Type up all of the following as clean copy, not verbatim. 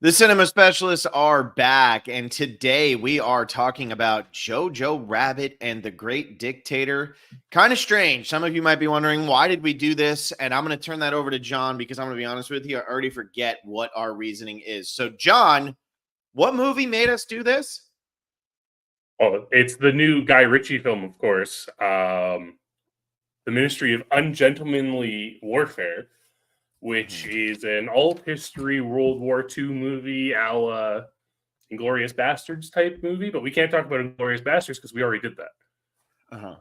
The cinema specialists are back, and today we are talking about Jojo Rabbit and the Great Dictator. Kind of strange. Some of you might be wondering, why did we do this? And I'm going to turn that over to John because I'm going to be honest with you, I already forget what our reasoning is. So, John, what movie made us do this? Oh, it's the new Guy Ritchie film, of course. The Ministry of Ungentlemanly Warfare, which Mhm. is an all-history World War II movie, a la Inglourious Bastards type movie. But we can't talk about Inglourious Bastards because we already did that. Uh-huh.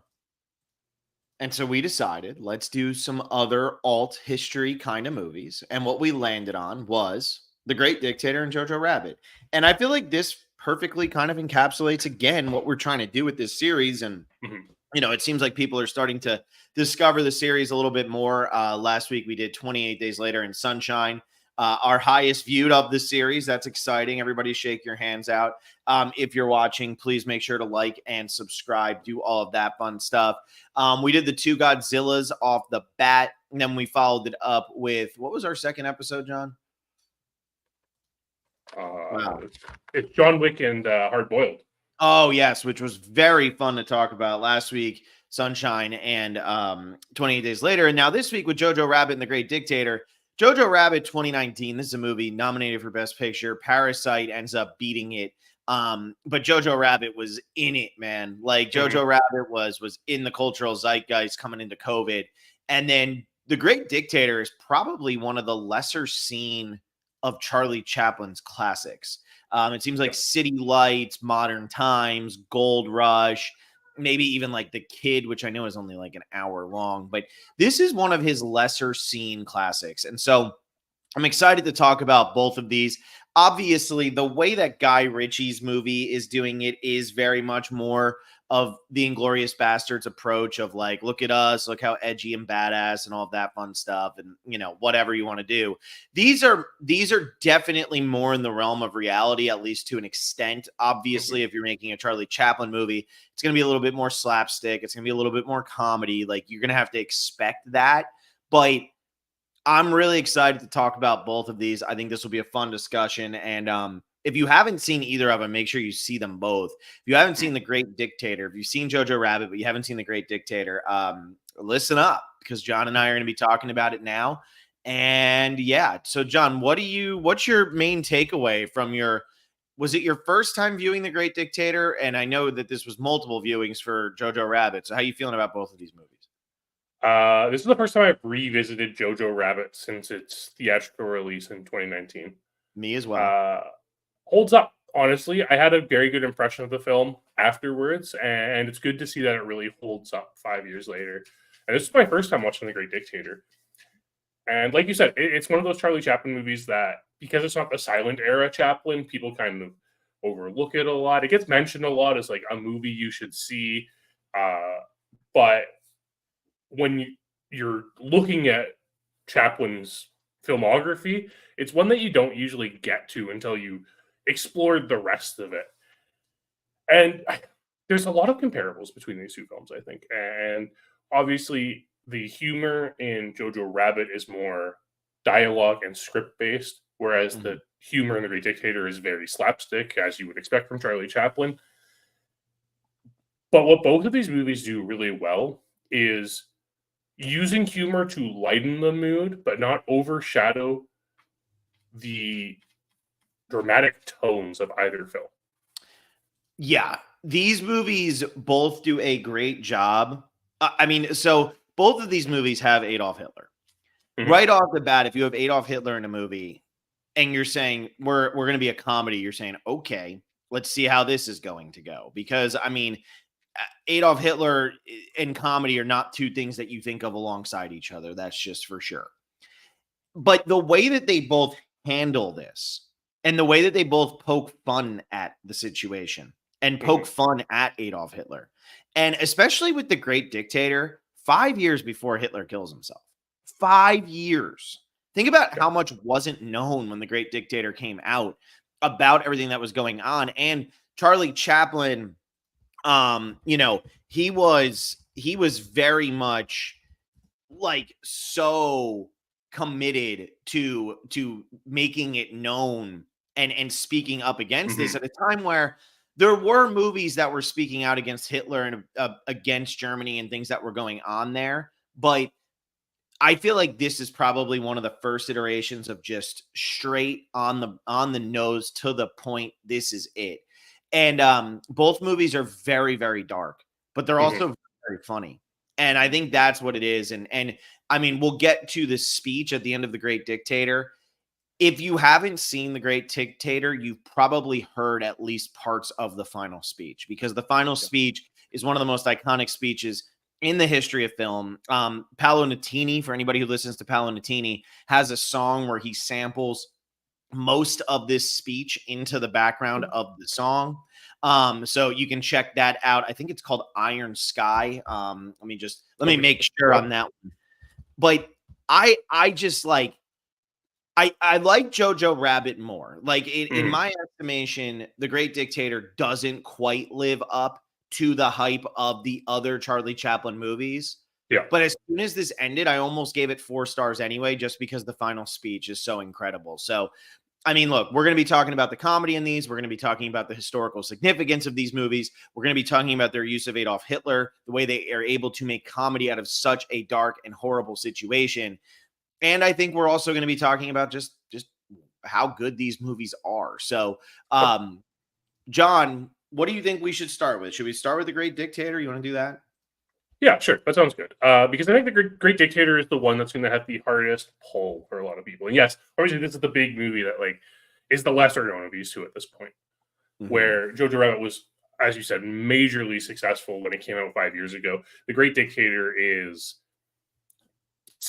And so we decided, let's do some other alt history kind of movies. And what we landed on was The Great Dictator and Jojo Rabbit. And I feel like this perfectly kind of encapsulates again what we're trying to do with this series. And Mhm. it seems like people are starting to discover the series a little bit more. Last week we did 28 Days Later in Sunshine, our highest viewed of the series. That's exciting. Everybody shake your hands out. If you're watching, please make sure to like and subscribe, do all of that fun stuff. We did the two Godzillas off the bat, and then we followed it up with, what was our second episode, John? Wow. It's John Wick and Hard Boiled. Oh, yes, which was very fun to talk about last week, Sunshine and 28 Days Later. And now this week with Jojo Rabbit and the Great Dictator. Jojo Rabbit 2019, this is a movie nominated for Best Picture. Parasite ends up beating it. But Jojo Rabbit was in it, man. Like Mhm. Jojo Rabbit was in the cultural zeitgeist coming into COVID. And then The Great Dictator is probably one of the lesser seen of Charlie Chaplin's classics. It seems like Yeah. City Lights, Modern Times, Gold Rush, maybe even like The Kid, which I know is only like an hour long, but this is one of his lesser seen classics. And so I'm excited to talk about both of these. Obviously, the way that Guy Ritchie's movie is doing it is very much more of the Inglorious Bastards approach of like, look at us, look how edgy and badass and all of that fun stuff, and whatever you want to do. These are definitely more in the realm of reality, at least to an extent. Mhm. Obviously, if you're making a Charlie Chaplin movie, it's going to be a little bit more slapstick. It's going to be a little bit more comedy. Like you're going to have to expect that, but I'm really excited to talk about both of these. I think this will be a fun discussion. And if you haven't seen either of them, make sure you see them both. If you haven't seen The Great Dictator, if you've seen Jojo Rabbit, but you haven't seen The Great Dictator, listen up because John and I are going to be talking about it now. And yeah, so John, what's your main takeaway from was it your first time viewing The Great Dictator? And I know that this was multiple viewings for Jojo Rabbit. So how are you feeling about both of these movies? This is the first time I've revisited Jojo Rabbit since its theatrical release in 2019. Me as well. Uh, Holds up. Honestly, I had a very good impression of the film afterwards, and it's good to see that it really holds up 5 years later. And this is my first time watching The Great Dictator. And like you said, it's one of those Charlie Chaplin movies that, because it's not the silent era Chaplin, people kind of overlook it a lot. It gets mentioned a lot as like a movie you should see. But when you're looking at Chaplin's filmography, it's one that you don't usually get to until you explore the rest of it. And there's a lot of comparables between these two films, I think. And obviously, the humor in Jojo Rabbit is more dialogue and script based, whereas Mhm. the humor in The Great Dictator is very slapstick, as you would expect from Charlie Chaplin. But what both of these movies do really well is using humor to lighten the mood, but not overshadow the dramatic tones of either film. Yeah, these movies both do a great job. I mean, so both of these movies have Adolf Hitler. Mhm. Right off the bat, if you have Adolf Hitler in a movie and you're saying we're going to be a comedy, you're saying, okay, let's see how this is going to go. Because I mean, Adolf Hitler and comedy are not two things that you think of alongside each other. That's just for sure. But the way that they both handle this and the way that they both poke fun at the situation and poke Mhm. fun at Adolf Hitler, and especially with the Great Dictator, 5 years before Hitler kills himself, 5 years. Think about Yeah. how much wasn't known when the Great Dictator came out about everything that was going on. And Charlie Chaplin, he was very much like so committed to making it known and speaking up against this Mhm. at a time where there were movies that were speaking out against Hitler and against Germany and things that were going on there. But I feel like this is probably one of the first iterations of just straight on the nose to the point. This is it. And both movies are very, very dark, but they're Mhm. also very funny. And I think that's what it is. And I mean, we'll get to the speech at the end of The Great Dictator. If you haven't seen The Great Dictator, you've probably heard at least parts of the final speech, because the final Yeah. speech is one of the most iconic speeches in the history of film. Paolo Nutini, for anybody who listens to Paolo Nutini, has a song where he samples most of this speech into the background of the song. So you can check that out. I think it's called Iron Sky. Let me Okay. make sure on that one. But I just like I like Jojo Rabbit more. Like in Mhm. my estimation, The Great Dictator doesn't quite live up to the hype of the other Charlie Chaplin movies. Yeah. But as soon as this ended, I almost gave it 4 stars anyway, just because the final speech is so incredible. So, I mean, look, we're going to be talking about the comedy in these. We're going to be talking about the historical significance of these movies. We're going to be talking about their use of Adolf Hitler, the way they are able to make comedy out of such a dark and horrible situation. And I think we're also going to be talking about just how good these movies are. So, Yep. John, what do you think we should start with? Should we start with The Great Dictator? You want to do that? Yeah, sure. That sounds good. Because I think the Great Dictator is the one that's going to have the hardest pull for a lot of people. And yes, obviously, this is the big movie that like is the lesser known of these two at this point. Mm-hmm. Where Jojo Rabbit was, as you said, majorly successful when it came out 5 years ago. The Great Dictator is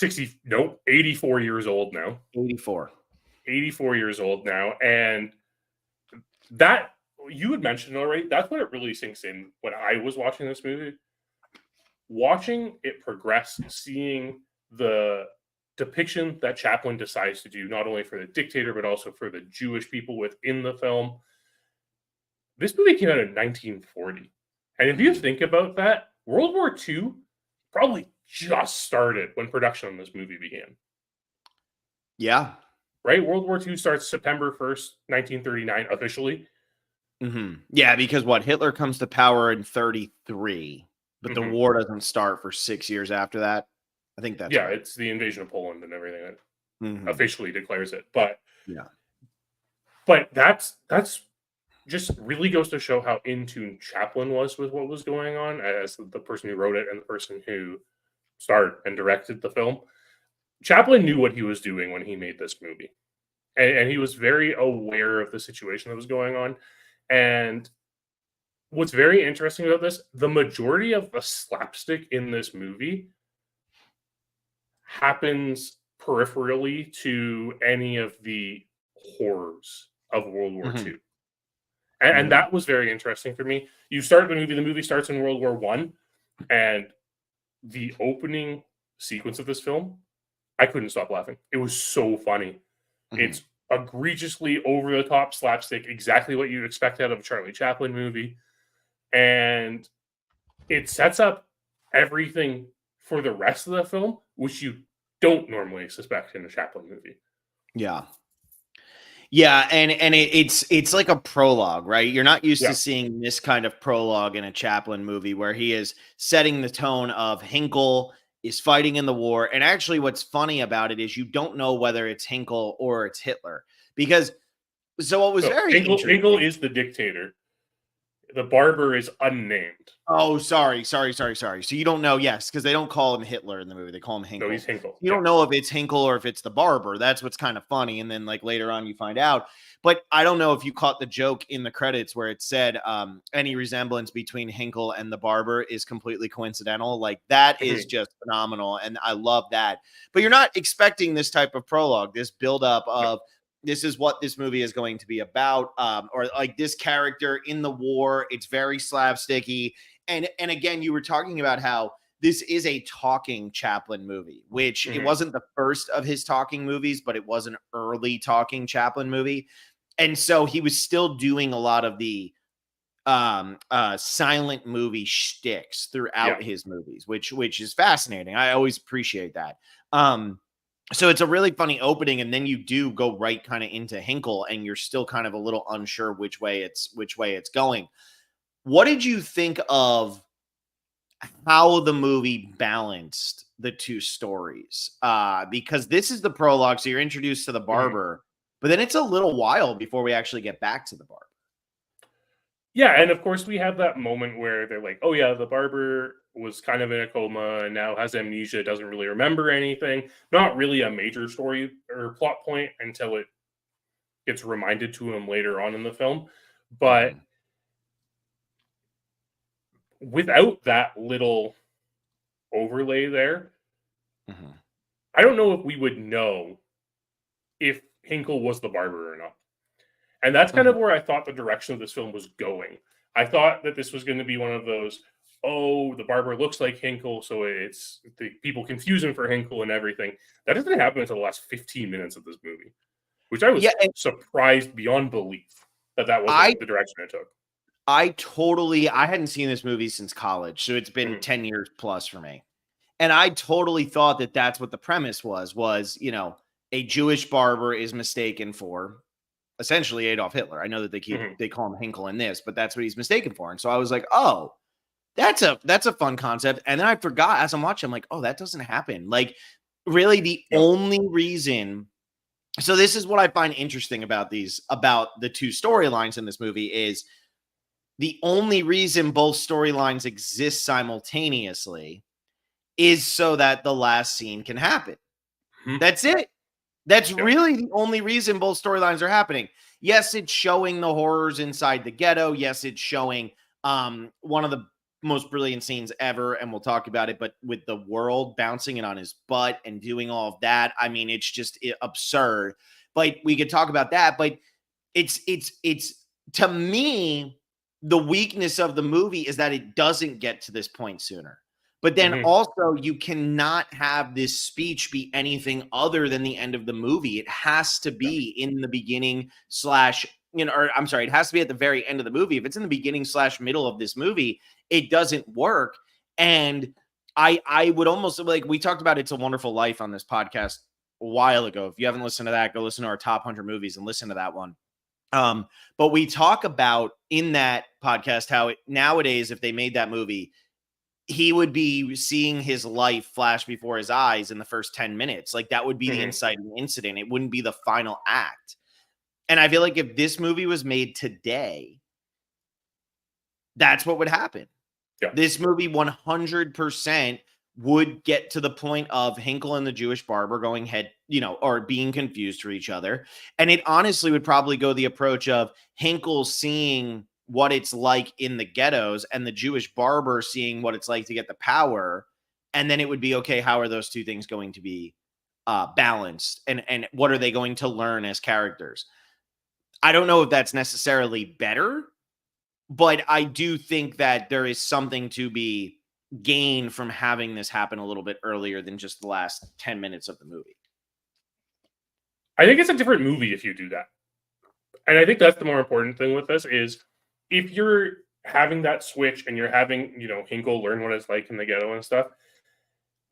84 years old now. 84. 84 years old now, and that you had mentioned already. That's what it really sinks in when I was watching this movie. Watching it progress, seeing the depiction that Chaplin decides to do, not only for the dictator, but also for the Jewish people within the film. This movie came out in 1940. And if you Mhm. think about that, World War II probably just started when production on this movie began, Yeah. right? World War II starts September 1st, 1939, officially. Yeah, because what, Hitler comes to power in 33, but the Mhm. war doesn't start for 6 years after that. I think that's Yeah, right. it's the invasion of Poland and everything that Hmm. officially declares it. But that's just really goes to show how in tune Chaplin was with what was going on as the person who wrote it and the person who starred and directed the film. Chaplin knew what he was doing when he made this movie, and he was very aware of the situation that was going on. And what's very interesting about this, the majority of the slapstick in this movie happens peripherally to any of the horrors of World War Hmm. II. And Hmm. that was very interesting for me. You start the movie starts in World War One, and the opening sequence of this film, I couldn't stop laughing. It was so funny. Hmm. It's egregiously over the top slapstick, exactly what you'd expect out of a Charlie Chaplin movie. And it sets up everything for the rest of the film, which you don't normally suspect in a Chaplin movie. Yeah. Yeah, and it's like a prologue, right? You're not used to Yeah. seeing this kind of prologue in a Chaplin movie where he is setting the tone of Hinkle is fighting in the war. And actually, what's funny about it is you don't know whether it's Hinkle or it's Hitler. Because so what was So very Hinkle interesting. is the dictator. The barber is unnamed. Oh, sorry. So you don't know, yes, because they don't call him Hitler in the movie. They call him No, he's Hinkle. Hinkle. You Yeah. don't know if it's Hinkle or if it's the barber. That's what's kind of funny. And then like later on you find out. But I don't know if you caught the joke in the credits where it said any resemblance between Hinkle and the barber is completely coincidental. Like that is Mhm. just phenomenal. And I love that. But you're not expecting this type of prologue, this buildup No. of this is what this movie is going to be about, or like this character in the war. It's very slapsticky. And again, you were talking about how this is a talking Chaplin movie, which it Mhm. wasn't the first of his talking movies, but it was an early talking Chaplin movie. And so he was still doing a lot of the silent movie shticks Yeah. throughout his movies, which is fascinating. I always appreciate that. Um So it's a really funny opening, and then you do go right kind of into Hinkle, and you're still kind of a little unsure which way it's going. What did you think of how the movie balanced the two stories? Because this is the prologue, so you're introduced to the barber, but then it's a little while before we actually get back to the barber. Yeah, and of course we have that moment where they're like, "Oh yeah, the barber was kind of in a coma and now has amnesia, doesn't really remember anything." Not really a major story or plot point until it gets reminded to him later on in the film. But without that little overlay there, I don't know if we would know if Hinkle was the barber or not. And that's kind of where I thought the direction of this film was going. I thought that this was going to be one of those, oh, the barber looks like Hinkle, so it's the people confuse him for Hinkle and everything. That doesn't happen until the last 15 minutes of this movie, which I was surprised beyond belief that wasn't the direction it took. I hadn't seen this movie since college, so it's been 10 years plus for me. And I totally thought that that's what the premise was, you know, a Jewish barber is mistaken for essentially Adolf Hitler. I know that they call him Hinkle in this, but that's what he's mistaken for. And so I was like, oh, that's a fun concept. And then I forgot as I'm watching, I'm like, oh, that doesn't happen. Like, really, the only reason. So this is what I find interesting about the two storylines in this movie is the only reason both storylines exist simultaneously is so that the last scene can happen. That's it. That's really the only reason both storylines are happening. Yes, it's showing the horrors inside the ghetto. Yes, it's showing one of the most brilliant scenes ever, and we'll talk about it, but with the world bouncing it on his butt and doing all of that. I mean, it's just absurd. But we could talk about that, but it's to me, the weakness of the movie is that it doesn't get to this point sooner. But then also, you cannot have this speech be anything other than the end of the movie. It has to be in the beginning it has to be at the very end of the movie. If it's in the beginning / middle of this movie, it doesn't work. And I would almost, like, we talked about It's a Wonderful Life on this podcast a while ago. If you haven't listened to that, go listen to our top 100 movies and listen to that one. But we talk about in that podcast how nowadays, if they made that movie, he would be seeing his life flash before his eyes in the first 10 minutes. Like, that would be the inciting incident. It wouldn't be the final act. And I feel like if this movie was made today, that's what would happen. Yeah. This movie 100% would get to the point of Hinkle and the Jewish barber going head, or being confused for each other. And it honestly would probably go the approach of Hinkle seeing what it's like in the ghettos and the Jewish barber seeing what it's like to get the power. And then it would be, okay, how are those two things going to be balanced? And what are they going to learn as characters? I don't know if that's necessarily better, but I do think that there is something to be gained from having this happen a little bit earlier than just the last 10 minutes of the movie. I think it's a different movie if you do that. And I think that's the more important thing with this is, if you're having that switch and you're having, Hinkle learn what it's like in the ghetto and stuff,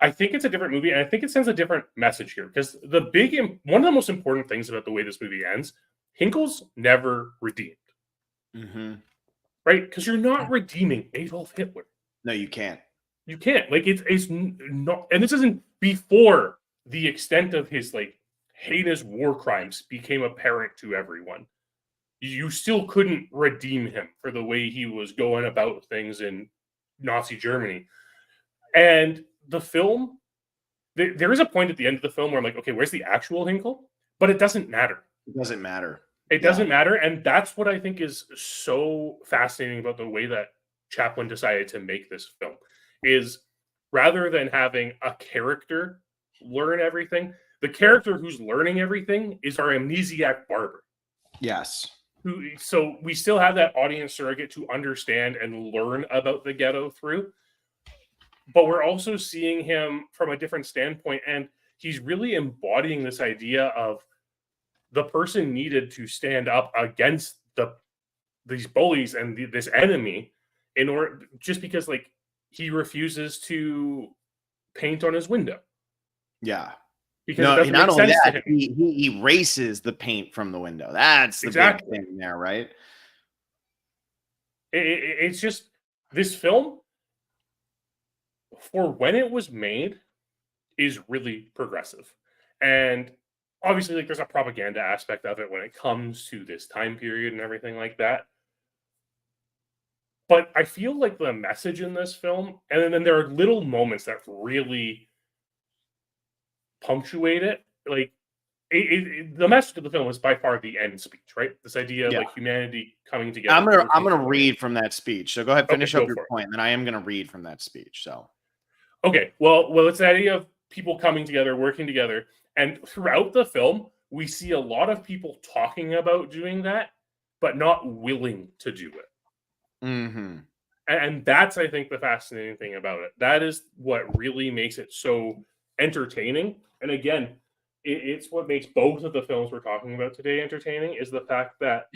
I think it's a different movie, and I think it sends a different message here. Because one of the most important things about the way this movie ends, Hinkle's never redeemed. Right? Because you're not redeeming Adolf Hitler. No, you can't. You can't. Like, it's not, and this isn't before the extent of his, like, heinous war crimes became apparent to everyone. You still couldn't redeem him for the way he was going about things in Nazi Germany. And the film, there is a point at the end of the film where I'm like, okay, where's the actual Hinkle? But it doesn't matter. It doesn't matter. It doesn't matter. And that's what I think is so fascinating about the way that Chaplin decided to make this film, is rather than having a character learn everything, the character who's learning everything is our amnesiac barber. Yes. So we still have that audience surrogate to understand and learn about the ghetto through, but we're also seeing him from a different standpoint, and he's really embodying this idea of the person needed to stand up against these bullies and this enemy in order, just because, like, he refuses to paint on his window. Yeah. because it No, doesn't not make only sense to that, him. he erases the paint from the window. That's the big Exactly. thing there, right? It's just this film, for when it was made, is really progressive. And obviously, like, there's a propaganda aspect of it when it comes to this time period and everything like that. But I feel like the message in this film, and then there are little moments that really punctuate it. Like, the message of the film is by far the end speech, right? This idea of Yeah. like humanity coming together, I'm working gonna together. read from that speech. So go ahead, Okay, finish up go your for it. point, and then I am gonna read from that speech. So Okay, well, it's the idea of people coming together, working together, and throughout the film, we see a lot of people talking about doing that, but not willing to do it. hmm And that's, I think, the fascinating thing about it. That is what really makes it so entertaining. And again, it's what makes both of the films we're talking about today entertaining is the fact that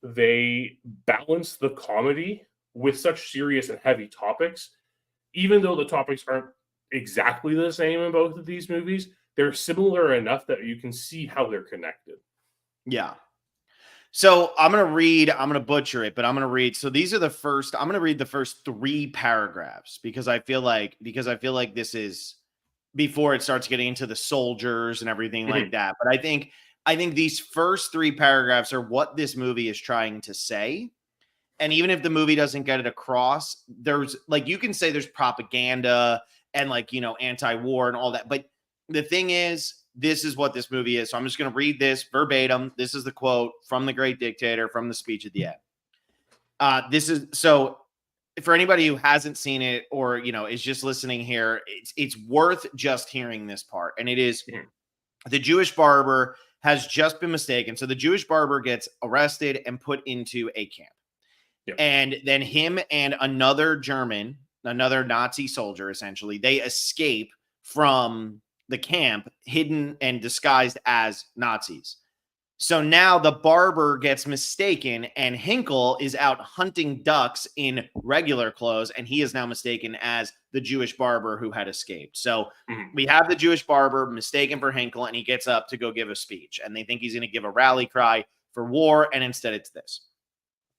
they balance the comedy with such serious and heavy topics. Even though the topics aren't exactly the same in both of these movies, they're similar enough that you can see how they're connected. yeah. So I'm gonna read. I'm gonna butcher it, but I'm gonna read. So these are the first. I'm gonna read the first 3 paragraphs because I feel like this is before it starts getting into the soldiers and everything like Mhm. that. But I think these first 3 paragraphs are what this movie is trying to say. And even if the movie doesn't get it across, there's like you can say there's propaganda and like anti-war and all that. But the thing is, this is what this movie is. So I'm just going to read this verbatim. This is the quote from the great dictator from the speech at the end. This is so for anybody who hasn't seen it or is just listening here, it's worth just hearing this part. And it is Mhm. the Jewish barber has just been mistaken. So the Jewish barber gets arrested and put into a camp. Yep. And then him and another German, another Nazi soldier, essentially, they escape from the camp, hidden and disguised as Nazis. So now the barber gets mistaken, and Hinkle is out hunting ducks in regular clothes, and he is now mistaken as the Jewish barber who had escaped. So Mhm. we have the Jewish barber mistaken for Hinkle, and he gets up to go give a speech, and they think he's going to give a rally cry for war, and instead it's this.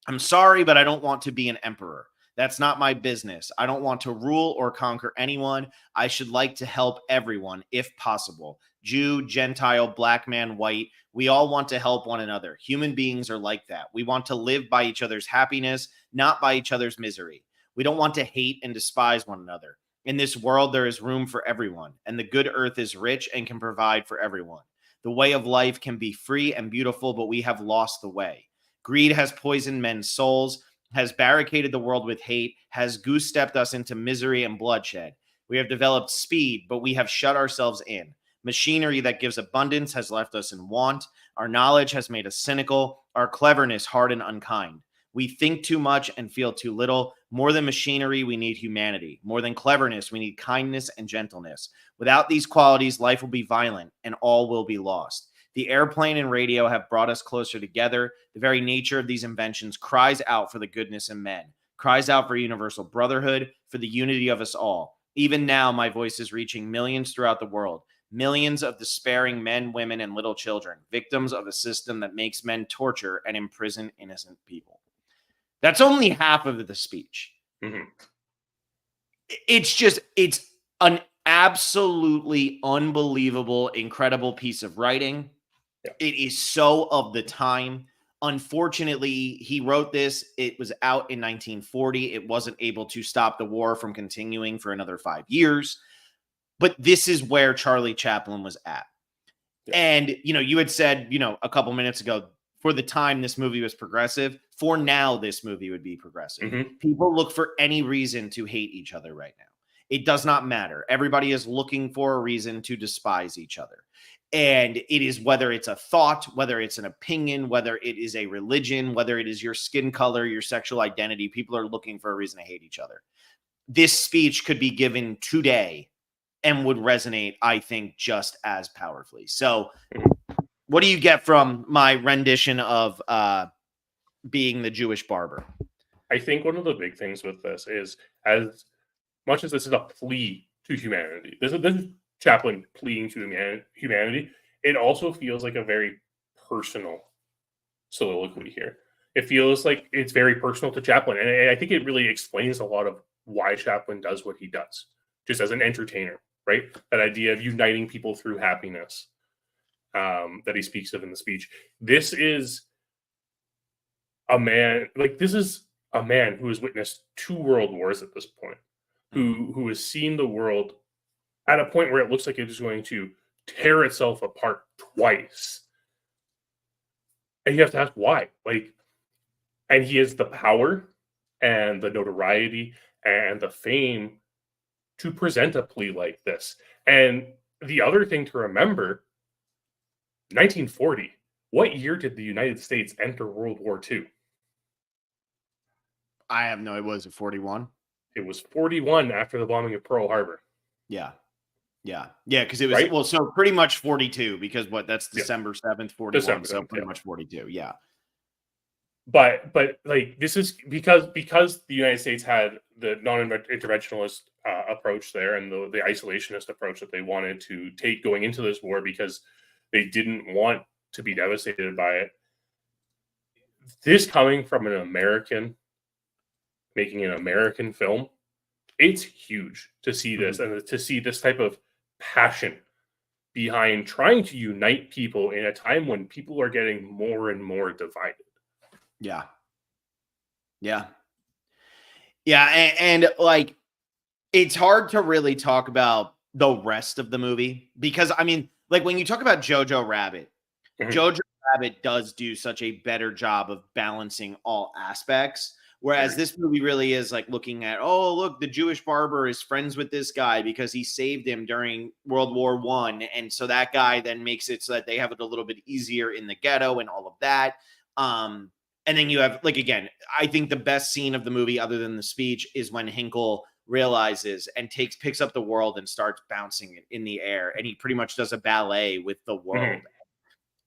I'm sorry, but I don't want to be an emperor. That's not my business. I don't want to rule or conquer anyone. I should like to help everyone if possible. Jew, Gentile, black man, white. We all want to help one another. Human beings are like that. We want to live by each other's happiness, not by each other's misery. We don't want to hate and despise one another. In this world, there is room for everyone, and the good earth is rich and can provide for everyone. The way of life can be free and beautiful, but we have lost the way. Greed has poisoned men's souls, has barricaded the world with hate, has goose stepped us into misery and bloodshed. We have developed speed, but we have shut ourselves in. Machinery that gives abundance has left us in want. Our knowledge has made us cynical, our cleverness hard and unkind. We think too much and feel too little. More than machinery, we need humanity. More than cleverness, we need kindness and gentleness. Without these qualities, life will be violent and all will be lost. The airplane and radio have brought us closer together. The very nature of these inventions cries out for the goodness in men, cries out for universal brotherhood, for the unity of us all. Even now, my voice is reaching millions throughout the world, millions of despairing men, women, and little children, victims of a system that makes men torture and imprison innocent people. That's only half of the speech. Mhm. It's an absolutely unbelievable, incredible piece of writing. Yeah. It is so of the time. Unfortunately, he wrote this. It was out in 1940. It wasn't able to stop the war from continuing for another 5 years. But this is where Charlie Chaplin was at. Yeah. And, you had said, a couple minutes ago, for the time this movie was progressive, for now, this movie would be progressive. Mhm. People look for any reason to hate each other right now. It does not matter. Everybody is looking for a reason to despise each other. And it is whether it's a thought, whether it's an opinion, whether it is a religion, whether it is your skin color, your sexual identity, people are looking for a reason to hate each other. This speech could be given today and would resonate, I think, just as powerfully. So, Mhm. what do you get from my rendition of being the Jewish barber? I think one of the big things with this is, as much as this is a plea to humanity, this is Chaplin pleading to humanity, it also feels like a very personal soliloquy here. It feels like it's very personal to Chaplin, and I think it really explains a lot of why Chaplin does what he does, just as an entertainer, right? That idea of uniting people through happiness that he speaks of in the speech. This is a man, who has witnessed 2 world wars at this point, who has seen the world at a point where it looks like it is going to tear itself apart twice. And you have to ask why. And he has the power and the notoriety and the fame to present a plea like this. And the other thing to remember, 1940, what year did the United States enter World War II? I have no idea. Was it 41? It was 41 after the bombing of Pearl Harbor. Yeah. Because it was right? Well, so pretty much 42 because that's December 7th, 41. December 7th, so pretty much 42. Yeah. But this is because the United States had the non-interventionist approach there and the isolationist approach that they wanted to take going into this war because they didn't want to be devastated by it. This coming from an American making an American film, it's huge to see this and to see this type of passion behind trying to unite people in a time when people are getting more and more divided. Yeah. And it's hard to really talk about the rest of the movie because when you talk about Jojo Rabbit, Jojo Rabbit does do such a better job of balancing all aspects. Whereas this movie really is looking at, oh, look, the Jewish barber is friends with this guy because he saved him during World War I. And so that guy then makes it so that they have it a little bit easier in the ghetto and all of that. And then you have, again, I think the best scene of the movie, other than the speech, is when Hinkle realizes and picks up the world and starts bouncing it in the air. And he pretty much does a ballet with the world.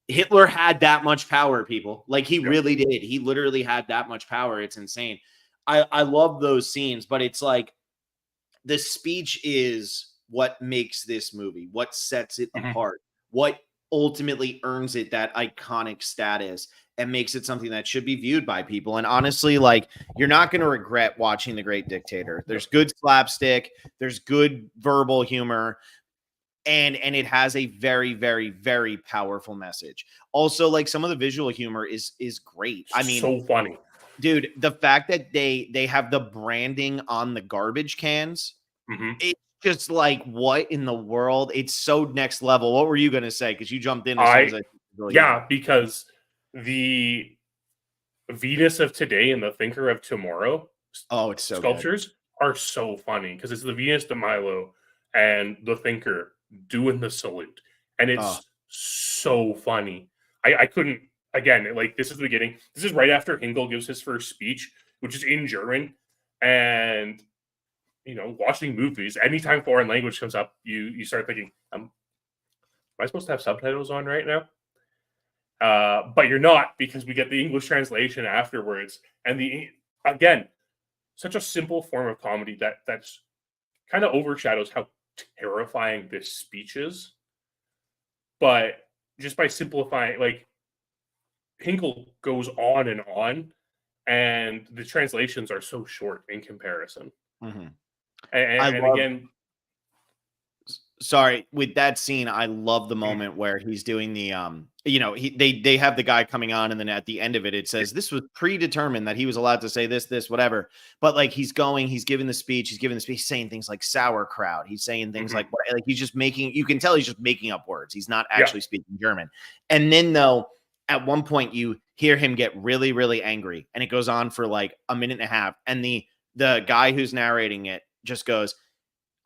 Hitler had that much power, people. He really did. He literally had that much power. It's insane. I love those scenes, but it's the speech is what makes this movie, what sets it apart, what ultimately earns it that iconic status and makes it something that should be viewed by people. And honestly, you're not going to regret watching The Great Dictator. There's good slapstick. There's good verbal humor. And it has a very, very, very powerful message. Also, some of the visual humor is great. So funny. Dude, the fact that they have the branding on the garbage cans, it's just what in the world? It's so next level. What were you going to say? Because you jumped in. Because the Venus of today and the Thinker of tomorrow it's so sculptures are so funny because it's the Venus de Milo and the Thinker doing the salute, and it's so funny. I couldn't, again, this is the beginning. This is right after Hinkle gives his first speech, which is in German. And watching movies, anytime foreign language comes up, you start thinking, am I supposed to have subtitles on right now? But you're not, because we get the English translation afterwards. And again, such a simple form of comedy that's kind of overshadows how terrifying this speech is. But just by simplifying, Hinkle goes on, and the translations are so short in comparison. And again, sorry, with that scene, I love the moment where he's doing the they have the guy coming on, and then at the end of it, it says this was predetermined that he was allowed to say this, whatever. But he's giving the speech, saying things like sauerkraut. He's saying things he's just you can tell he's just making up words. He's not actually speaking German. And then though, at one point you hear him get really, really angry, and it goes on for a minute and a half. And the guy who's narrating it just goes,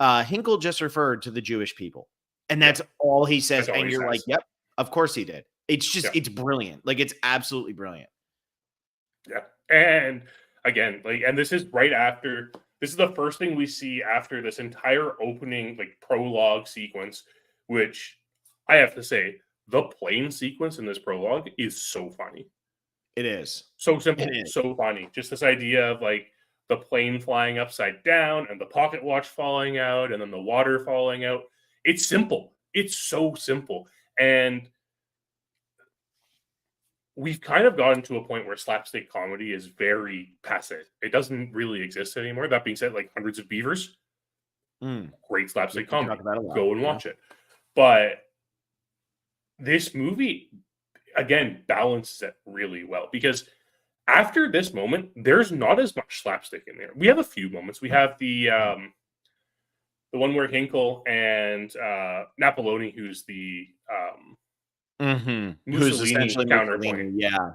Hinkle just referred to the Jewish people. And that's all he says. And you're yep, of course he did. It's just, it's brilliant. It's absolutely brilliant. Yeah. And again, and this is right after, this is the first thing we see after this entire opening, prologue sequence, which I have to say, the plane sequence in this prologue is so funny. It is. So simple, so funny. Just this idea of the plane flying upside down and the pocket watch falling out and then the water falling out. It's simple. It's so simple. And we've kind of gotten to a point where slapstick comedy is very passe. It doesn't really exist anymore. That being said, like Hundreds of Beavers, Mm. great Yeah, slapstick we talk comedy. about it a lot. Go and Yeah. watch it. But this movie, again, balances it really well because after this moment, there's not as much slapstick in there. We have a few moments. We have the one where Hinkle and Napoloni, who's the Who's Mussolini essentially counterpoint, Mussolini? Yeah.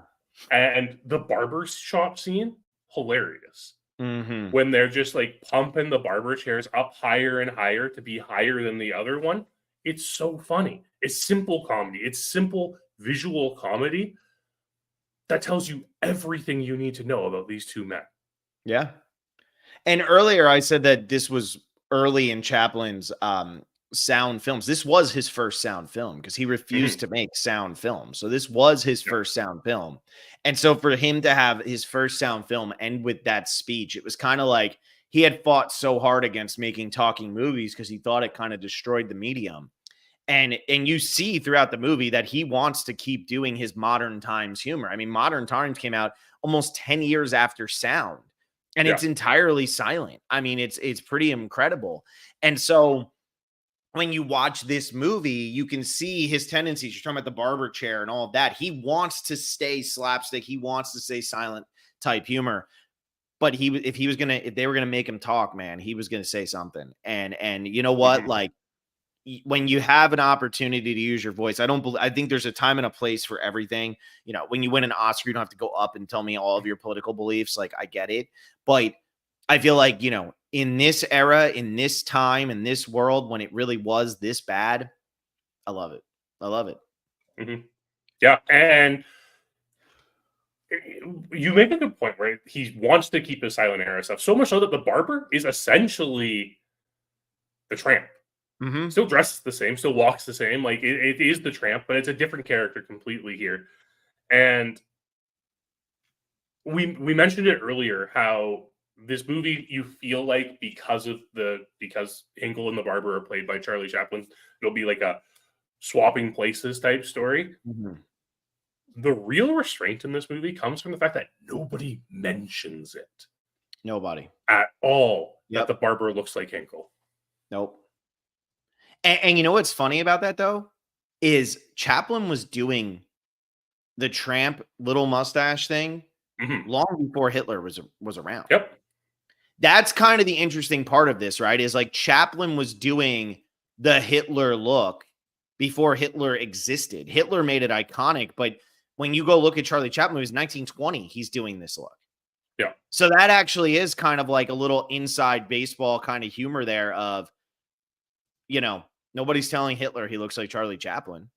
and the barber shop scene, hilarious. Mm-hmm. When they're just like pumping the barber chairs up higher and higher to be higher than the other one. It's so funny. It's simple comedy. It's simple visual comedy that tells you everything you need to know about these two men. Yeah. And earlier I said that this was early in Chaplin's sound films. This was his first sound film because he refused to make sound films. So this was his Yeah. first sound film. And so for him to have his first sound film end with that speech, it was kind of like he had fought so hard against making talking movies because he thought it kind of destroyed the medium. And you see throughout the movie that he wants to keep doing his modern times humor. I mean, Modern Times came out almost 10 years after Sound, and Yeah. it's entirely silent. I mean, it's pretty incredible. And so when you watch this movie, you can see his tendencies. You're talking about the barber chair and all of that. He wants to stay slapstick. He wants to stay silent type humor. But if they were gonna make him talk, man, he was gonna say something. And you know what? Like when you have an opportunity to use your voice, I think there's a time and a place for everything. You know, when you win an Oscar, you don't have to go up and tell me all of your political beliefs. Like, I get it. But I feel like, in this era, in this time, in this world, when it really was this bad, I love it. I love it. Yeah. And you make a good point, right? He wants to keep his silent era stuff so much so that the barber is essentially the tramp. Mm-hmm. Still dresses the same, still walks the same. Like it is the tramp, but it's a different character completely here. And we mentioned it earlier how this movie you feel like because Hinkle and the barber are played by Charlie Chaplin, it'll be like a swapping places type story. Mm-hmm. The real restraint in this movie comes from the fact that nobody mentions it Nobody at all. Yep. That the barber looks like Hinkle. Nope. And you know what's funny about that though is Chaplin was doing the tramp little mustache thing long before Hitler was around. Yep. That's kind of the interesting part of this, right? Is like Chaplin was doing the Hitler look before Hitler existed. Hitler made it iconic, but when you go look at Charlie Chaplin, it was 1920, he's doing this look. Yeah. So that actually is kind of like a little inside baseball kind of humor there of, nobody's telling Hitler he looks like Charlie Chaplin.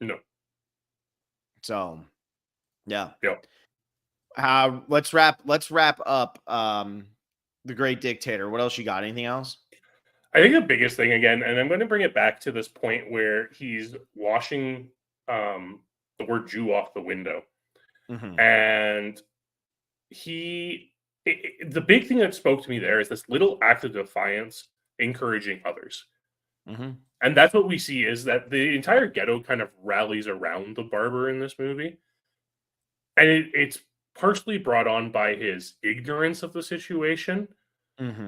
No. So, yeah. Yep. Let's wrap up The Great Dictator. What else you got? Anything else? I think the biggest thing again, and I'm going to bring it back to this point where he's washing the word Jew off the window. And the big thing that spoke to me there is this little act of defiance encouraging others. And that's what we see is that the entire ghetto kind of rallies around the barber in this movie. And it's partially brought on by his ignorance of the situation,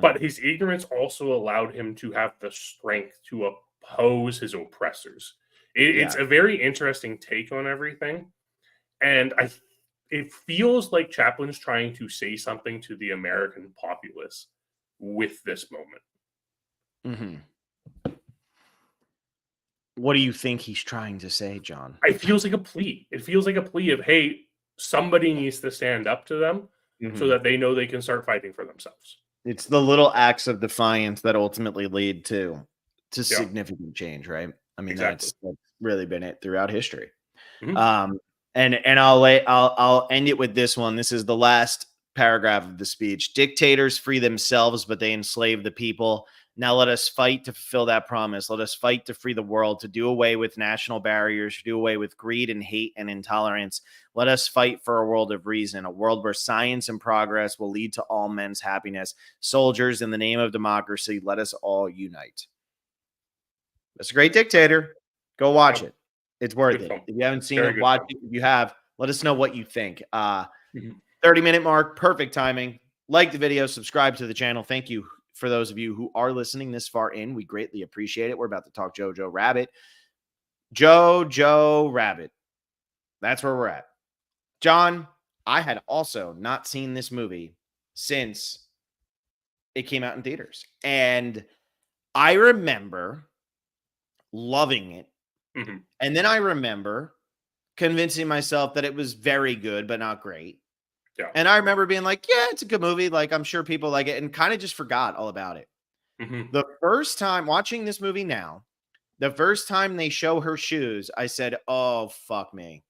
but his ignorance also allowed him to have the strength to oppose his oppressors. It's a very interesting take on everything. And it feels like Chaplin's trying to say something to the American populace with this moment. What do you think he's trying to say, John? It feels like a plea. It feels like a plea of, hey, somebody needs to stand up to them so that they know they can start fighting for themselves. It's the little acts of defiance that ultimately lead to significant change, right? I mean, that's really been it throughout history. And I'll end it with this one. This is the last paragraph of the speech. Dictators free themselves, but they enslave the people. Now let us fight to fulfill that promise. Let us fight to free the world, to do away with national barriers, to do away with greed and hate and intolerance. Let us fight for a world of reason, a world where science and progress will lead to all men's happiness. Soldiers, in the name of democracy, let us all unite. It's a great Dictator. Go watch Yep. it. It's worth Good it. film. If you haven't seen Very it, good watch film. it. If you have, let us know what you think. Mhm. 30-minute mark, perfect timing. Like the video, subscribe to the channel. Thank you for those of you who are listening this far in. We greatly appreciate it. We're about to talk Jojo Rabbit. Jojo Rabbit. That's where we're at. John, I had also not seen this movie since it came out in theaters. And I remember loving it. Mhm. And then I remember convincing myself that it was very good, but not great. Yeah. And I remember being like, yeah, it's a good movie. Like, I'm sure people like it, and kind of just forgot all about it. Mhm. The first time watching this movie now, the first time they show her shoes, I said, oh, fuck me.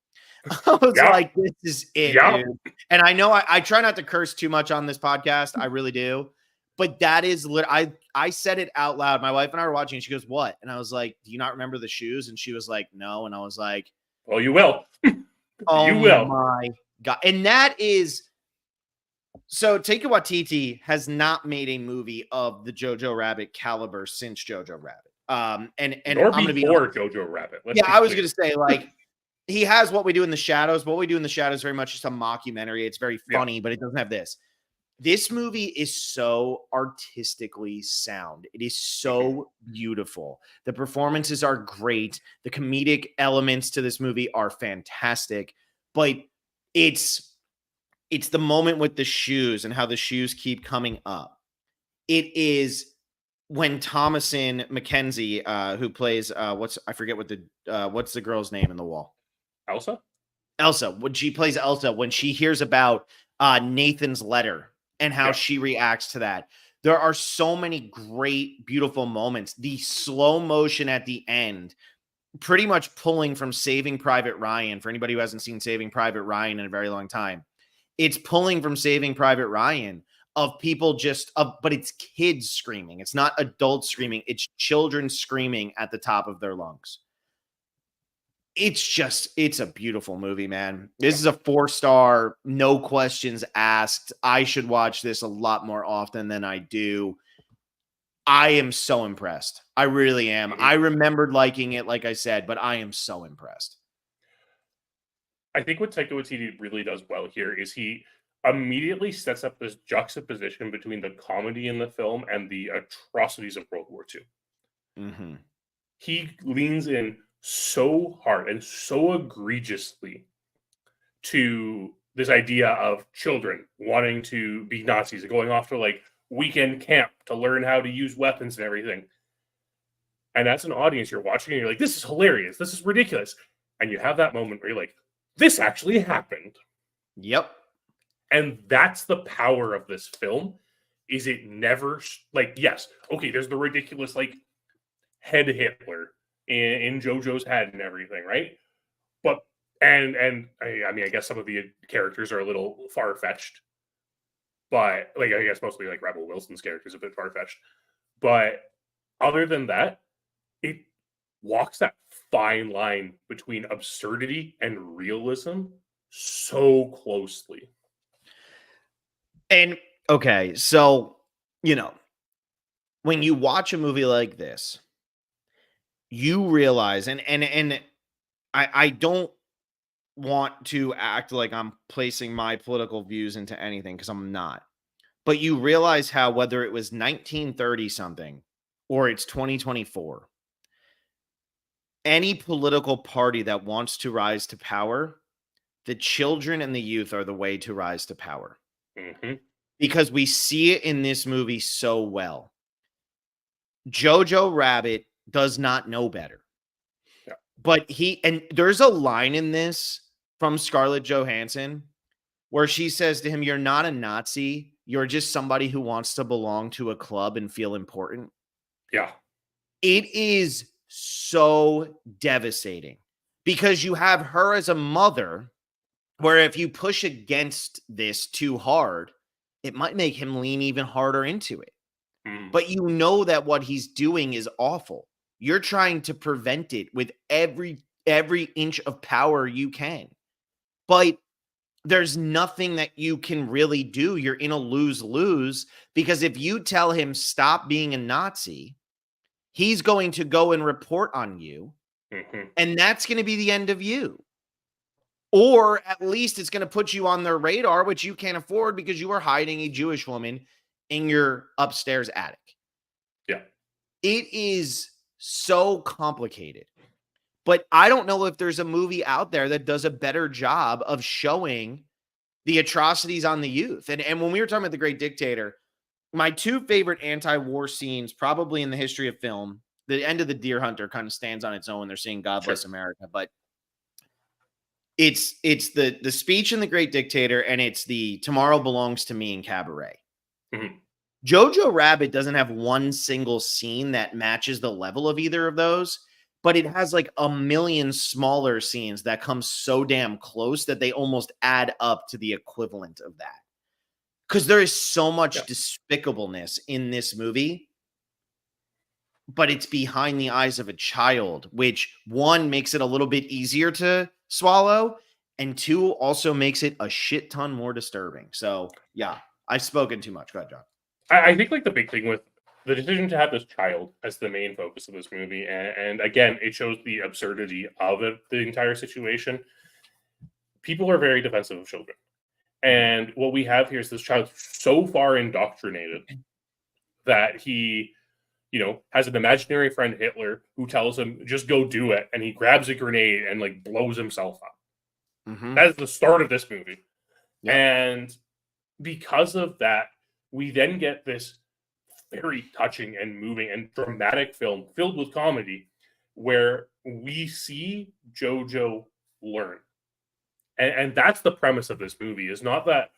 I was Yeah. like, this is it, Yeah. dude. And I know I try not to curse too much on this podcast. I really do. But that is I said it out loud. My wife and I were watching, and she goes, what? And I was like, do you not remember the shoes? And she was like, no. And I was like, Well, you will. oh You will. my God. And that is so Taika Waititi has not made a movie of the Jojo Rabbit caliber since Jojo Rabbit. And Nor I'm gonna be before honest. Jojo Rabbit. Let's Yeah, be I was clear. gonna say, like, he has What We Do in the Shadows. What We Do in the Shadows is very much just a mockumentary. It's very Yeah. funny, but it doesn't have this. This movie is so artistically sound. It is so beautiful. The performances are great. The comedic elements to this movie are fantastic. But it's the moment with the shoes and how the shoes keep coming up. It is when Thomasin McKenzie, who plays I forget what what's the girl's name in The Wall? Elsa? Elsa. When she plays Elsa, when she hears about Nathan's letter and how Yeah. she reacts to that. There are so many great, beautiful moments. The slow motion at the end, pretty much pulling from Saving Private Ryan. For anybody who hasn't seen Saving Private Ryan in a very long time, it's pulling from Saving Private Ryan of people but it's kids screaming. It's not adults screaming. It's children screaming at the top of their lungs. It's a beautiful movie, man. This is a 4-star, no questions asked. I should watch this a lot more often than I do. I am so impressed. I really am. I remembered liking it, like I said, but I am so impressed. I think what Taika Waititi really does well here is he immediately sets up this juxtaposition between the comedy in the film and the atrocities of World War II. Mm-hmm. He leans in so hard and so egregiously to this idea of children wanting to be Nazis and going off to like weekend camp to learn how to use weapons and everything. And as an audience, you're watching and you're like, this is hilarious. This is ridiculous. And you have that moment where you're like, this actually happened. Yep. And that's the power of this film, is it never, like, yes, okay, there's the ridiculous, like, head Hitler in Jojo's head and everything, right? But, and I mean, I guess some of the characters are a little far-fetched, but, like, I guess mostly, like, Rebel Wilson's character is a bit far-fetched. But other than that, it walks that fine line between absurdity and realism so closely. And okay, so when you watch a movie like this, you realize, and I don't want to act like I'm placing my political views into anything, because I'm not. But you realize how, whether it was 1930 something or it's 2024, any political party that wants to rise to power, the children and the youth are the way to rise to power. Mm-hmm. Because we see it in this movie so well. Jojo Rabbit does not know better. Yeah. But there's a line in this from Scarlett Johansson where she says to him, "You're not a Nazi. You're just somebody who wants to belong to a club and feel important." Yeah. It is so devastating because you have her as a mother, where if you push against this too hard, it might make him lean even harder into it. But you know that what he's doing is awful. You're trying to prevent it with every inch of power you can. But there's nothing that you can really do. You're in a lose-lose, because if you tell him stop being a Nazi, he's going to go and report on you, Mm-hmm. and that's going to be the end of you. Or at least it's going to put you on their radar, which you can't afford because you are hiding a Jewish woman in your upstairs attic. Yeah. It is so complicated. But I don't know if there's a movie out there that does a better job of showing the atrocities on the youth. And when we were talking about The Great Dictator, my two favorite anti-war scenes probably in the history of film, the end of The Deer Hunter kind of stands on its own. They're saying God bless America, but it's the speech in The Great Dictator, and it's the Tomorrow Belongs to Me in Cabaret. Mm-hmm. Jojo Rabbit doesn't have one single scene that matches the level of either of those, but it has like a million smaller scenes that come so damn close that they almost add up to the equivalent of that. Because there is so much despicableness in this movie, but it's behind the eyes of a child, which one makes it a little bit easier to swallow, and two also makes it a shit ton more disturbing. So yeah, I've spoken too much. Go ahead, John. I think like the big thing with the decision to have this child as the main focus of this movie, and again, it shows the absurdity of it, the entire situation. People are very defensive of children. And what we have here is this child so far indoctrinated that he, has an imaginary friend, Hitler, who tells him, just go do it. And he grabs a grenade and like blows himself up. Mm-hmm. That is the start of this movie. Yep. And because of that, we then get this very touching and moving and dramatic film filled with comedy where we see Jojo learn. And that's the premise of this movie, is not that,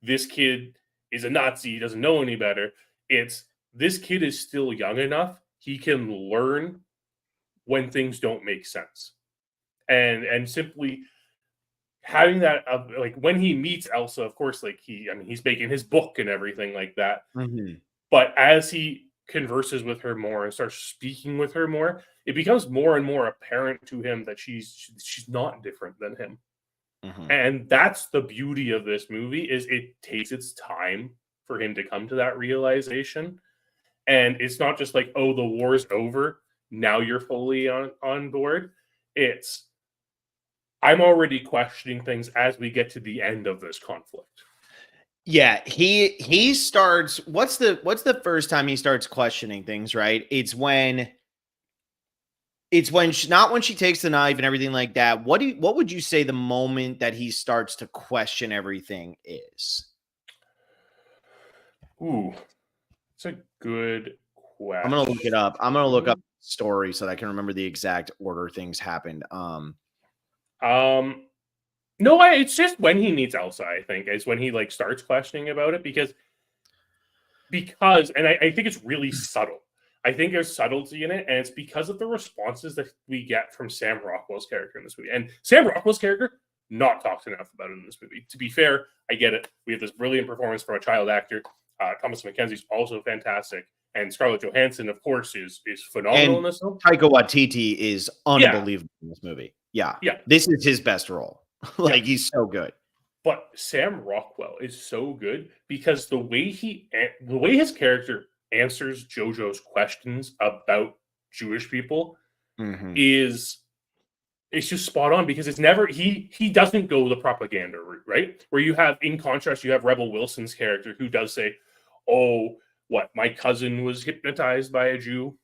this kid is a Nazi, he doesn't know any better. It's this kid is still young enough, he can learn when things don't make sense. And simply having that, like when he meets Elsa, of course, like he's making his book and everything like that. Mm-hmm. But as he converses with her more and starts speaking with her more, it becomes more and more apparent to him that she's not different than him. Mm-hmm. And that's the beauty of this movie, is it takes its time for him to come to that realization. And it's not just like, oh, the war's over, now you're fully on board. It's, I'm already questioning things as we get to the end of this conflict. Yeah, he starts. What's the first time he starts questioning things? Right, it's when not when she takes the knife and everything like that. What would you say the moment that he starts to question everything is? Ooh, it's a good question. I'm gonna look it up. I'm gonna look up the story so that I can remember the exact order things happened. No, it's just when he meets Elsa, I think, is when he like starts questioning about it, because and I think it's really subtle. I think there's subtlety in it, and it's because of the responses that we get from Sam Rockwell's character in this movie. And Sam Rockwell's character, not talked enough about it in this movie. To be fair, I get it. We have this brilliant performance from a child actor. Thomas McKenzie's also fantastic. And Scarlett Johansson, of course, is phenomenal in this film. Taika Waititi is unbelievable in this movie. Yeah. This is his best role. He's so good. But Sam Rockwell is so good because the way his character answers Jojo's questions about Jewish people is, it's just spot on, because it's never, he doesn't go the propaganda route, right? Where you have, in contrast, you have Rebel Wilson's character who does say, oh, what, my cousin was hypnotized by a Jew.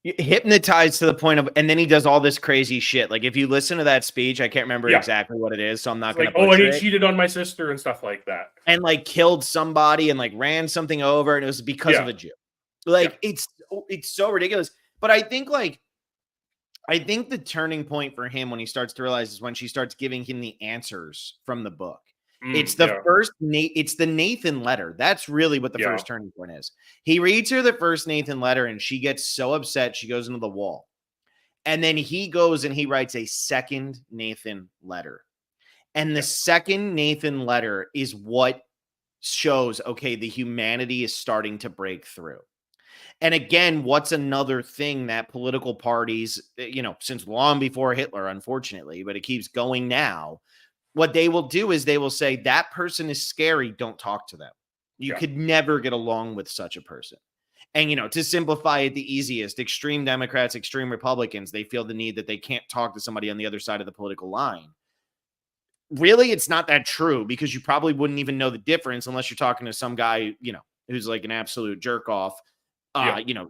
Hypnotized to the point of, and then he does all this crazy shit. Like, if you listen to that speech, I can't remember exactly what it is, so I'm not going to butcher it. Oh, and he cheated on my sister and stuff like that. And like killed somebody and like ran something over, and it was because of a Jew. Like, it's so ridiculous. But I think the turning point for him when he starts to realize is when she starts giving him the answers from the book. It's the Nathan letter. That's really what the first turning point is. He reads her the first Nathan letter, and she gets so upset she goes into the wall. And then he goes and he writes a second Nathan letter. And the second Nathan letter is what shows, okay, the humanity is starting to break through. And again, what's another thing that political parties, since long before Hitler, unfortunately, but it keeps going now, what they will do is they will say, that person is scary, don't talk to them. You could never get along with such a person. And, to simplify it the easiest, extreme Democrats, extreme Republicans, they feel the need that they can't talk to somebody on the other side of the political line. Really, it's not that true, because you probably wouldn't even know the difference unless you're talking to some guy, who's like an absolute jerk off, Yeah.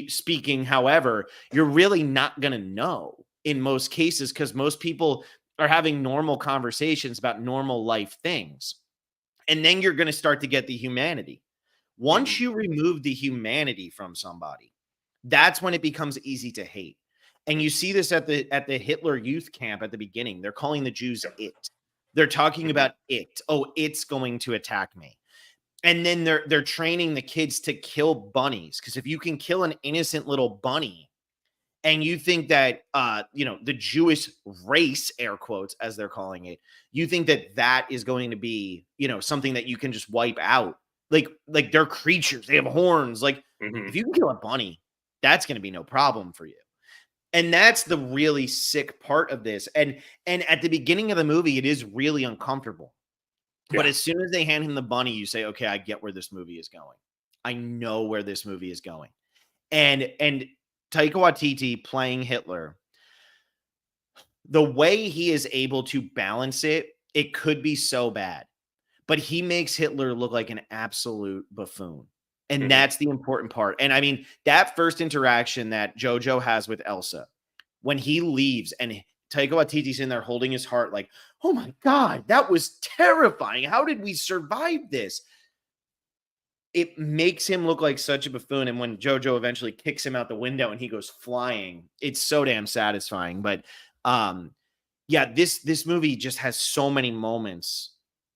speaking. However, you're really not going to know in most cases, because most people are having normal conversations about normal life things. And then you're going to start to get the humanity. Once you remove the humanity from somebody, that's when it becomes easy to hate. And you see this at the Hitler youth camp at the beginning. They're calling the Jews it. They're talking about it. Oh, it's going to attack me. And then they're training the kids to kill bunnies, because if you can kill an innocent little bunny, and you think that the Jewish race, air quotes, as they're calling it, you think that is going to be something that you can just wipe out. Like they're creatures, they have horns. Like, if you can kill a bunny, that's going to be no problem for you. And that's the really sick part of this. And at the beginning of the movie, it is really uncomfortable. But as soon as they hand him the bunny, you say, okay, I get where this movie is going. I know where this movie is going. And Taika Waititi playing Hitler, the way he is able to balance it, it could be so bad. But he makes Hitler look like an absolute buffoon. And that's the important part. And I mean, that first interaction that Jojo has with Elsa, when he leaves and Taika Waititi's in there holding his heart like, oh my God, that was terrifying. How did we survive this? It makes him look like such a buffoon. And when Jojo eventually kicks him out the window and he goes flying, it's so damn satisfying. But this movie just has so many moments,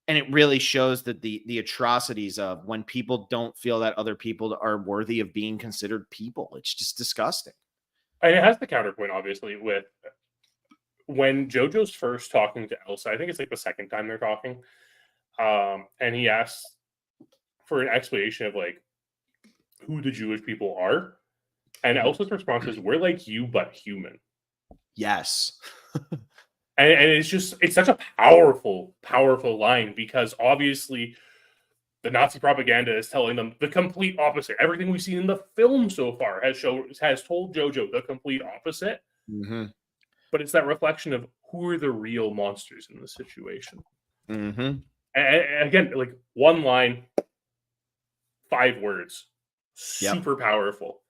and it really shows that the atrocities of when people don't feel that other people are worthy of being considered people. It's just disgusting. And it has the counterpoint, obviously, with when Jojo's first talking to Elsa. I think it's like the second time they're talking, and he asks for an explanation of like who the Jewish people are, and Elsa's response is, "We're like you, but human." Yes. And it's such a powerful line, because obviously the Nazi propaganda is telling them the complete opposite. Everything we've seen in the film so far has told Jojo the complete opposite. But it's that reflection of who are the real monsters in the situation. And again, like one line, 5 words, super powerful.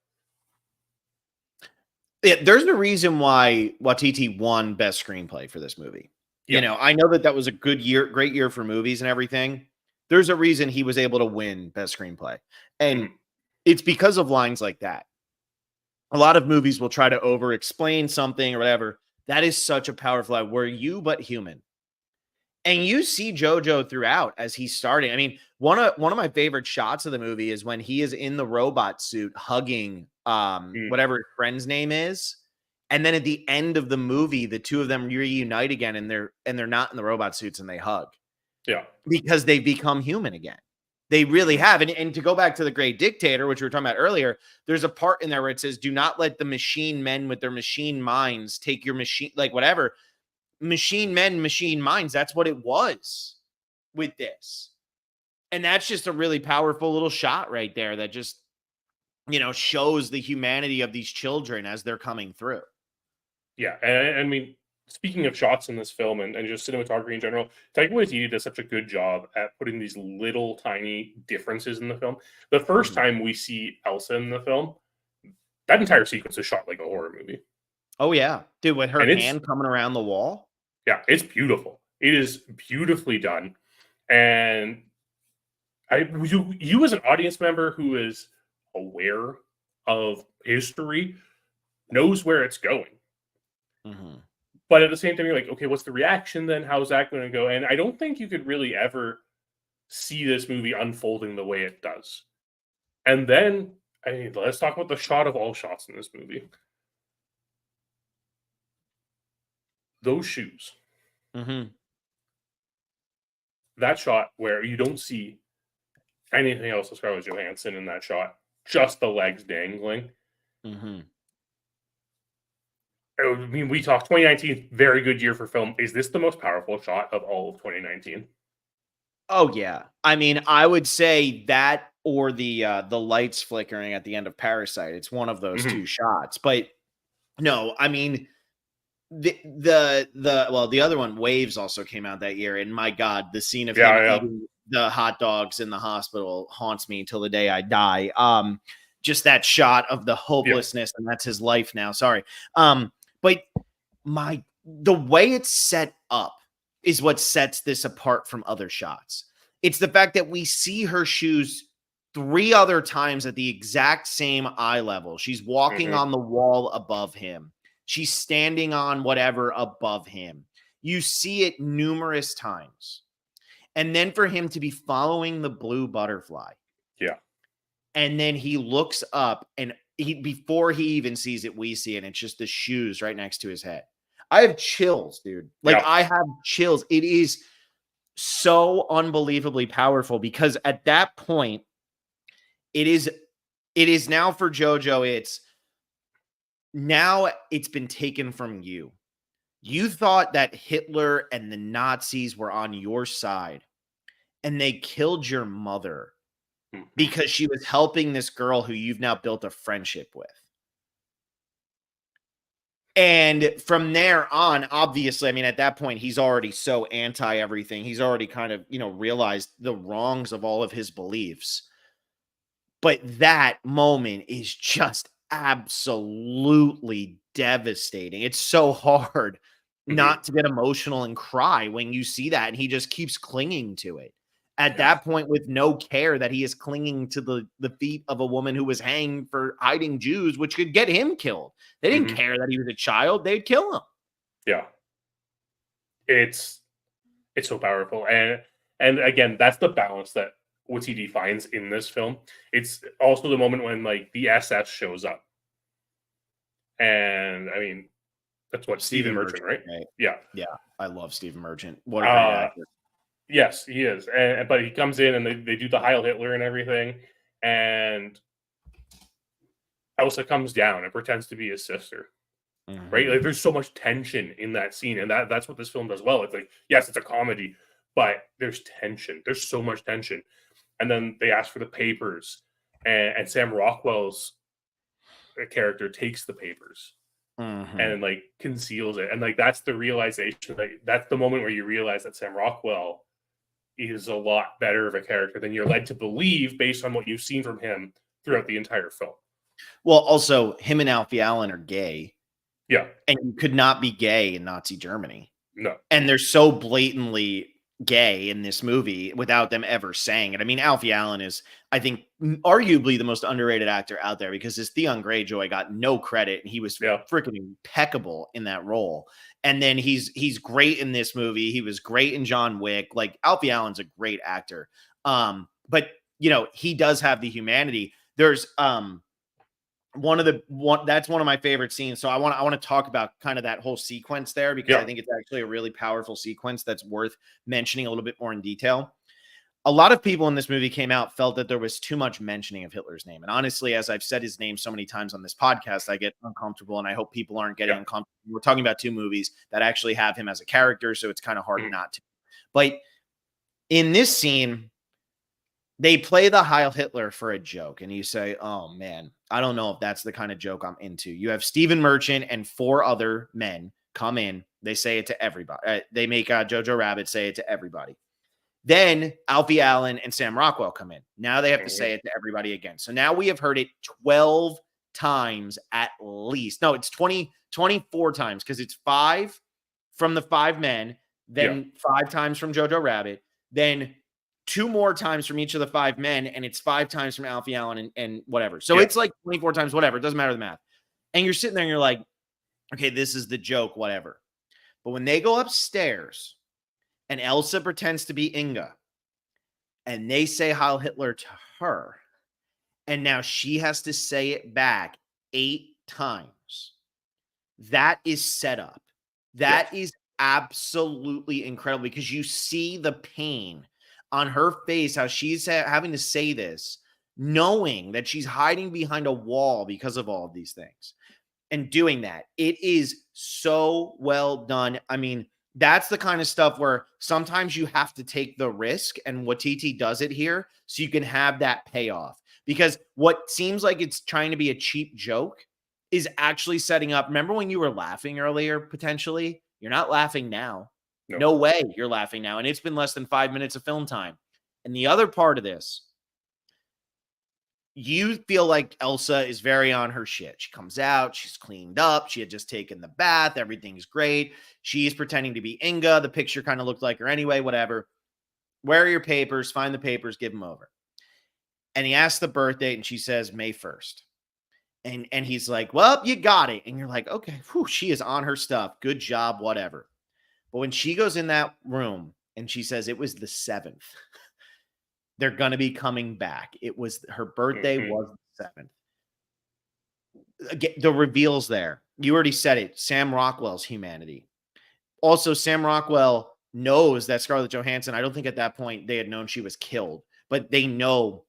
Yeah, there's a reason why Waititi won Best Screenplay for this movie. I know that was a great year for movies and everything. There's a reason he was able to win Best Screenplay. And it's because of lines like that. A lot of movies will try to over-explain something or whatever. That is such a powerful line. Were you but human? And you see Jojo throughout as he's starting. I mean, one of my favorite shots of the movie is when he is in the robot suit hugging whatever his friend's name is. And then at the end of the movie, the two of them reunite again, and they're not in the robot suits, and they hug. Yeah. Because they've become human again. They really have. And to go back to The Great Dictator, which we were talking about earlier, there's a part in there where it says, do not let the machine men with their machine minds take your machine, like whatever. Machine men, machine minds. That's what it was with this. And that's just a really powerful little shot right there that just, shows the humanity of these children as they're coming through. Yeah. And I mean, speaking of shots in this film and just cinematography in general, Taika Waititi does such a good job at putting these little tiny differences in the film. The first time we see Elsa in the film, that entire sequence is shot like a horror movie. Oh, yeah. Dude, with her hand coming around the wall. Yeah, it's beautiful. It is beautifully done. And you as an audience member who is aware of history knows where it's going. But at the same time, you're like, okay, what's the reaction then? How's that going to go? And I don't think you could really ever see this movie unfolding the way it does. And then, let's talk about the shot of all shots in this movie. Those shoes. That shot where you don't see anything else of Scarlett Johansson in that shot. Just the legs dangling. I mean, we talked 2019, very good year for film. Is this the most powerful shot of all of 2019? Oh yeah. I mean, I would say that or the lights flickering at the end of Parasite. It's one of those Mhm. two shots. But no, I mean the other one, Waves, also came out that year, and my God, the scene of him Yeah, yeah. eating the hot dogs in the hospital haunts me till the day I die. Just that shot of the Yeah. hopelessness, and that's his life now. Sorry. But the way it's set up is what sets this apart from other shots. It's the fact that we see her shoes three other times at the exact same eye level. She's walking Mhm. on the wall above him. She's standing on whatever above him. You see it numerous times. And then for him to be following the blue butterfly, Yeah. and then he looks up, and before he even sees it, we see it. And it's just the shoes right next to his head. I have chills, dude. Like, Yeah. I have chills. It is so unbelievably powerful because at that point, it is now for Jojo. It's been taken from you. You thought that Hitler and the Nazis were on your side, and they killed your mother Mhm. because she was helping this girl who you've now built a friendship with. And from there on, obviously, I mean, at that point, he's already so anti everything. He's already kind of, realized the wrongs of all of his beliefs. But that moment is just absolutely devastating. It's so hard Mhm. not to get emotional and cry when you see that. And he just keeps clinging to it. At Yeah. that point, with no care that he is clinging to the feet of a woman who was hanged for hiding Jews, which could get him killed. They didn't Mhm. care that he was a child. They'd kill him. Yeah. It's it's so powerful, and again, that's the balance that what he defines in this film. It's also the moment when like the SS shows up, and I mean that's what Stephen Stephen Merchant, Merchant, right? right? Yeah. Yeah, I love Stephen Merchant. What a great Uh actor. yes, he is. But he comes in and they do the Heil Hitler and everything, and Elsa comes down and pretends to be his sister. Right? Mhm. Like there's so much tension in that scene, and that's what this film does well. It's like, yes, it's a comedy, but there's tension. There's so much tension. And then they ask for the papers, and Sam Rockwell's character takes the papers Mhm. and like conceals it, and like that's the realization. Like that's the moment where you realize that Sam Rockwell is a lot better of a character than you're led to believe based on what you've seen from him throughout the entire film. Well, also, him and Alfie Allen are gay, Yeah, and you could not be gay in Nazi Germany. no, And they're so blatantly gay in this movie without them ever saying it. I mean, Alfie Allen is, I think, arguably the most underrated actor out there because his Theon Greyjoy got no credit, and he was yeah, freaking impeccable in that role. And then he's great in this movie. He was great in John Wick. Like, Alfie Allen's a great actor. But he does have the humanity. There's that's one of my favorite scenes. So I want to talk about kind of that whole sequence there because I yeah, think it's actually a really powerful sequence that's worth mentioning a little bit more in detail. A lot of people in this movie came out felt that there was too much mentioning of Hitler's name. And honestly, as I've said his name so many times on this podcast, I get uncomfortable, and I hope people aren't getting yeah. uncomfortable. We're talking about two movies that actually have him as a character, so it's kind of hard Mhm. not to. But in this scene, they play the Heil Hitler for a joke, and you say, "Oh man, I don't know if that's the kind of joke I'm into." You have Stephen Merchant and four other men come in. They say it to everybody. They make Jojo Rabbit say it to everybody. Then Alfie Allen and Sam Rockwell come in. Now they have to Mhm. say it to everybody again. So now we have heard it 12 times at least. No, it's 24 times because it's five from the five men, Yeah, then five times from Jojo Rabbit, then two more times from each of the five men, and it's five times from Alfie Allen and whatever. So yeah, it's like 24 times, whatever. It doesn't matter the math. And you're sitting there and you're like, okay, this is the joke, whatever. But when they go upstairs and Elsa pretends to be Inga and they say Heil Hitler to her, and now she has to say it back 8 times, that is set up. yes, That is absolutely incredible because you see the pain on her face, how she's having to say this, knowing that she's hiding behind a wall because of all of these things and doing that. It is so well done. I mean, that's the kind of stuff where sometimes you have to take the risk, and Watiti does it here so you can have that payoff. Because what seems like it's trying to be a cheap joke is actually setting up. Remember when you were laughing earlier, potentially? You're not laughing now. No. No way you're laughing now. And it's been less than 5 minutes of film time. And the other part of this, you feel like Elsa is very on her shit. She comes out, she's cleaned up, she had just taken the bath, everything's great. She's pretending to be Inga. The picture kind of looked like her anyway, whatever. Where are your papers? Find the papers, give them over. And he asks the birth date, and she says May 1st. And he's like, well, you got it. And you're like, okay, whew, she is on her stuff. Good job, whatever. But when she goes in that room and she says it was the 7th, they're going to be coming back. It was her birthday was the 7th. Again, the reveals there. You already said it. Sam Rockwell's humanity. Also, Sam Rockwell knows that Scarlett Johansson, I don't think at that point they had known she was killed, but they know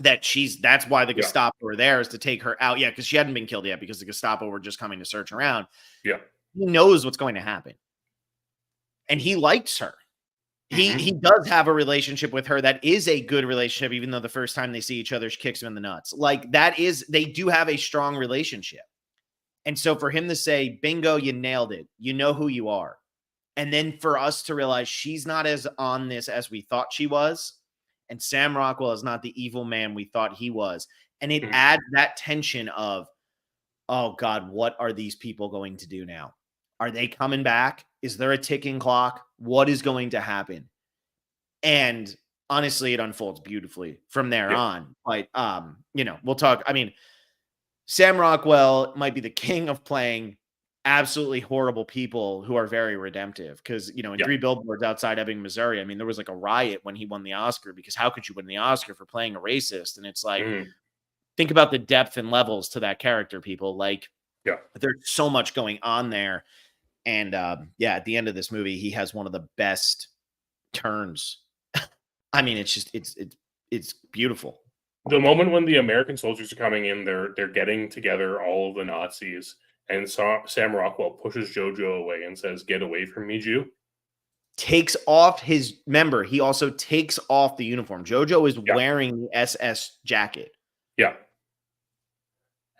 that that's why the Gestapo were there, is to take her out. Yeah, because she hadn't been killed yet, because the Gestapo were just coming to search around. Yeah. He knows what's going to happen. And he likes her. He does have a relationship with her that is a good relationship, even though the first time they see each other, she kicks him in the nuts. Like, they do have a strong relationship. And so for him to say, bingo, you nailed it. You know who you are. And then for us to realize she's not as on this as we thought she was. And Sam Rockwell is not the evil man we thought he was. And it adds that tension of, oh God, what are these people going to do now? Are they coming back? Is there a ticking clock? What is going to happen? And honestly, it unfolds beautifully from there on. But, we'll talk. I mean, Sam Rockwell might be the king of playing absolutely horrible people who are very redemptive. Because, in 3 Billboards Outside Ebbing, Missouri, I mean, there was like a riot when he won the Oscar, because how could you win the Oscar for playing a racist? And it's like, think about the depth and levels to that character, people. Like, there's so much going on there. And at the end of this movie, he has one of the best turns. I mean, it's just it's beautiful. The moment when the American soldiers are coming in, they're getting together all of the Nazis, and Sam Rockwell pushes Jojo away and says, "Get away from me, Jew." Takes off he also takes off the uniform. Jojo is wearing the SS jacket. Yeah.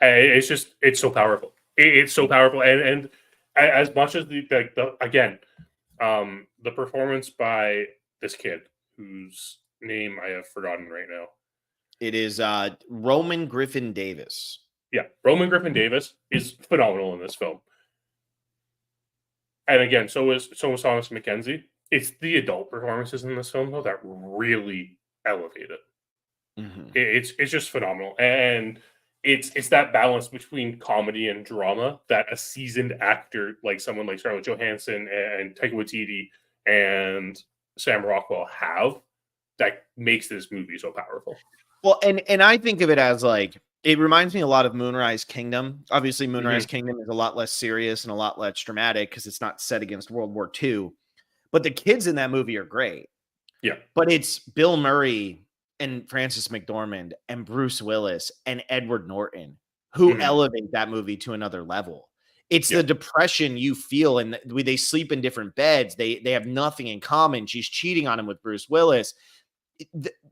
It's so powerful. It's so powerful. And as much as the performance by this kid, whose name I have forgotten right now. It is Roman Griffin Davis. Yeah, Roman Griffin Davis is phenomenal in this film. And again, so is Thomas McKenzie. It's the adult performances in this film, though, that really elevate it. It's just phenomenal. And it's that balance between comedy and drama that a seasoned actor like someone like Scarlett Johansson and Taika Waititi and Sam Rockwell have, that makes this movie so powerful. Well, and I think of it as like, it reminds me a lot of Moonrise Kingdom. Obviously, Moonrise Kingdom is a lot less serious and a lot less dramatic because it's not set against World War II. But the kids in that movie are great. Yeah. But it's Bill Murray and Frances McDormand and Bruce Willis and Edward Norton who elevate that movie to another level. It's the depression you feel, and they sleep in different beds. They have nothing in common. She's cheating on him with Bruce Willis.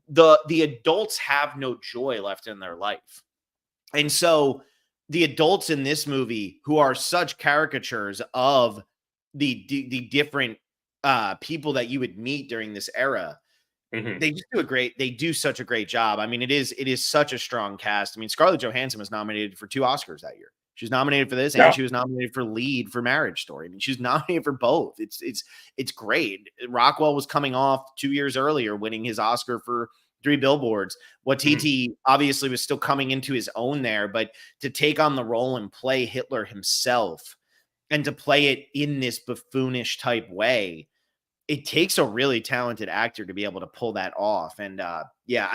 The adults have no joy left in their life. And so the adults in this movie, who are such caricatures of the different people that you would meet during this era, they do such a great job. I mean, it is such a strong cast. I mean, Scarlett Johansson was nominated for 2 Oscars that year. She was nominated for this, and she was nominated for lead for Marriage Story. I mean, she's nominated for both. It's great. Rockwell was coming off 2 years earlier, winning his Oscar for 3 Billboards. Watiti obviously was still coming into his own there, but to take on the role and play Hitler himself, and to play it in this buffoonish type way, it takes a really talented actor to be able to pull that off. And I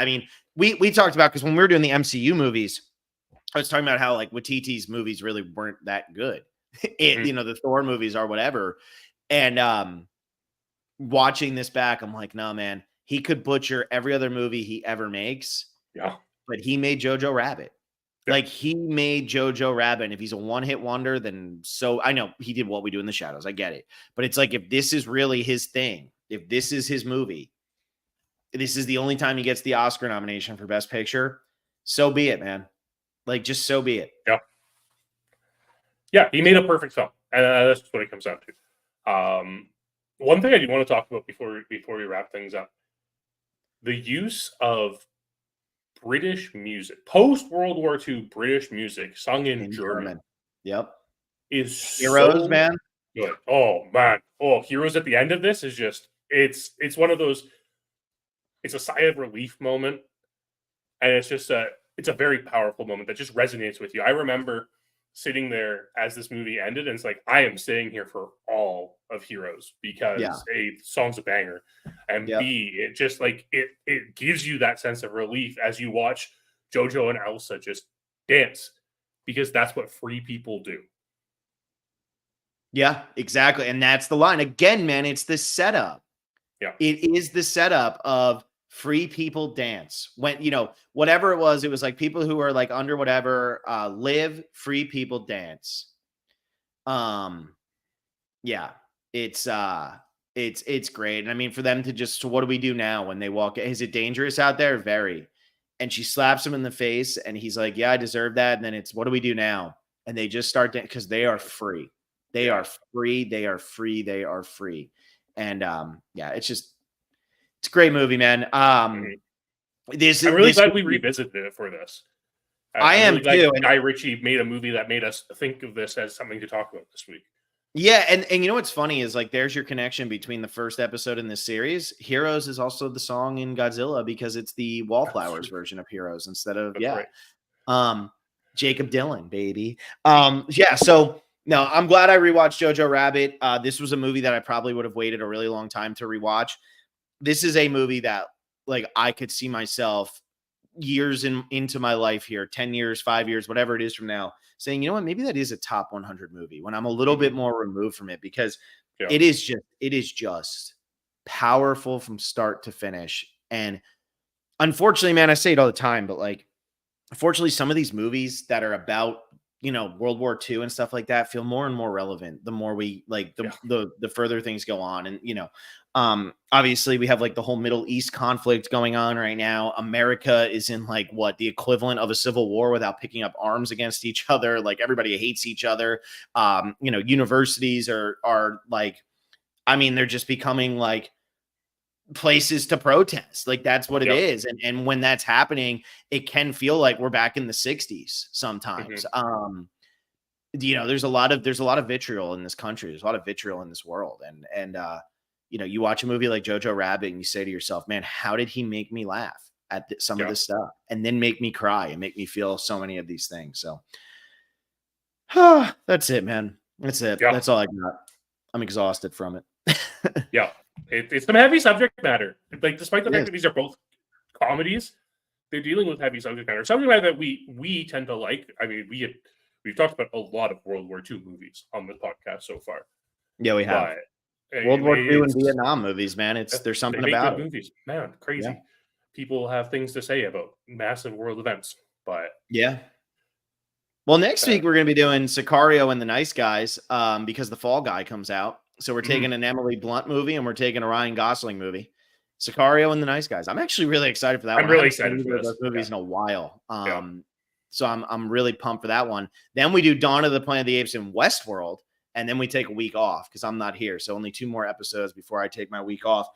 mean, we talked about, because when we were doing the MCU movies, I was talking about how like Watiti's movies really weren't that good. The Thor movies or whatever. And watching this back, I'm like, no, man, he could butcher every other movie he ever makes. Yeah. But he made Jojo Rabbit. Yeah. Like, he made Jojo Rabbit. And if he's a one-hit wonder, then so I know he did What We Do in the Shadows. I get it. But it's like, if this is really his thing, if this is his movie, this is the only time he gets the Oscar nomination for Best Picture, so be it, man. Like, just so be it. Yeah. Yeah, he made a perfect film. And that's just what it comes down to. One thing I do want to talk about before we wrap things up, the use of British music, post-World War II British music sung in German. Yep. Is Heroes, so man. good. Oh, man. Oh, Heroes at the end of this is just, it's one of those, it's a sigh of relief moment. And it's just it's a very powerful moment that just resonates with you. I remember sitting there as this movie ended, and it's like, I am staying here for all of Heroes because A, the song's a banger, and B, it just like it gives you that sense of relief as you watch Jojo and Elsa just dance, because that's what free people do. Yeah, exactly. And that's the line. Again, man, it's the setup. Yeah. It is the setup of free people dance. When, you know, whatever it was like people who are like under whatever, live, free people dance. Yeah, it's great. And I mean, for them to just, so what do we do now when they walk? Is it dangerous out there? Very. And she slaps him in the face and he's like, yeah, I deserve that. And then it's, what do we do now? And they just start because they are free. They are free. They are free. They are free. And yeah, it's a great movie, man. I'm really glad we revisited it for this. I am really too. Guy Ritchie made a movie that made us think of this as something to talk about this week. Yeah, and you know what's funny is like there's your connection between the first episode in this series. Heroes is also the song in Godzilla because it's the Wallflowers version of Heroes instead of right. Jacob Dylan, baby. Yeah, so no, I'm glad I rewatched Jojo Rabbit. This was a movie that I probably would have waited a really long time to rewatch. This is a movie that like I could see myself years into my life here, 10 years, 5 years, whatever it is from now, saying, you know what, maybe that is a top 100 movie when I'm a little bit more removed from it, because it is just powerful from start to finish. And unfortunately, man, I say it all the time, but like, unfortunately, some of these movies that are about, you know, World War II and stuff like that feel more and more relevant the more we like the further things go on. And, you know, obviously we have like the whole Middle East conflict going on right now. America is in like what the equivalent of a civil war without picking up arms against each other. Like everybody hates each other. You know, universities are like, I mean, they're just becoming like places to protest. Like that's what it is. And when that's happening, it can feel like we're back in the 60s sometimes. You know, there's a lot of vitriol in this country. There's a lot of vitriol in this world. And you know, you watch a movie like Jojo Rabbit and you say to yourself, man, how did he make me laugh at some of this stuff and then make me cry and make me feel so many of these things? So that's it, man. That's it. That's all I got. I'm exhausted from it. It's some heavy subject matter. Like, despite the fact that these are both comedies, they're dealing with heavy subject matter. Something like that we tend to like. I mean, we've talked about a lot of World War II movies on the podcast so far. Yeah, we have. World War II and Vietnam movies, man. There's something about it. Movies, man, crazy. Yeah. People have things to say about massive world events, but yeah. Well, next week we're going to be doing Sicario and the Nice Guys because The Fall Guy comes out. So we're taking an Emily Blunt movie and we're taking a Ryan Gosling movie. Sicario and the Nice Guys. I'm actually really excited for that one. I'm really excited for those movies in a while. So I'm really pumped for that one. Then we do Dawn of the Planet of the Apes in Westworld, and then we take a week off because I'm not here. So only 2 more episodes before I take my week off.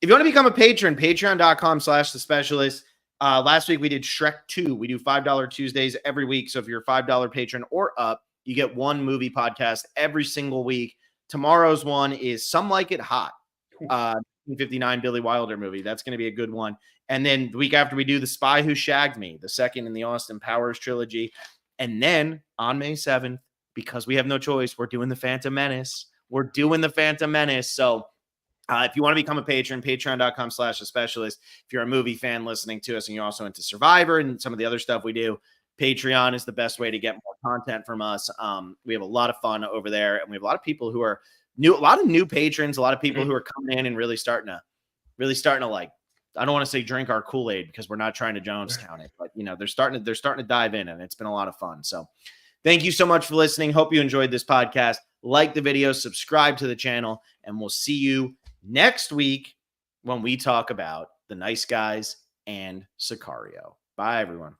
If you want to become a patron, patreon.com/The Specialist. Last week we did Shrek 2. We do $5 Tuesdays every week. So if you're a $5 patron or up, you get 1 movie podcast every single week. Tomorrow's one is Some Like It Hot. 1959 Billy Wilder movie. That's going to be a good one. And then the week after we do The Spy Who Shagged Me, the second in the Austin Powers trilogy. And then on May 7th, because we have no choice, we're doing The Phantom Menace. So if you want to become a patron, patreon.com/The Specialist. If you're a movie fan listening to us and you're also into Survivor and some of the other stuff we do, Patreon is the best way to get more content from us. We have a lot of fun over there, and we have a lot of people who are new, a lot of new patrons, a lot of people who are coming in and really starting to like I don't want to say drink our Kool-Aid because we're not trying to Jonestown it, but you know, they're starting to dive in, and it's been a lot of fun. So thank you so much for listening. Hope you enjoyed this podcast. Like the video, subscribe to the channel, and we'll see you next week when we talk about The Nice Guys and Sicario. Bye, everyone.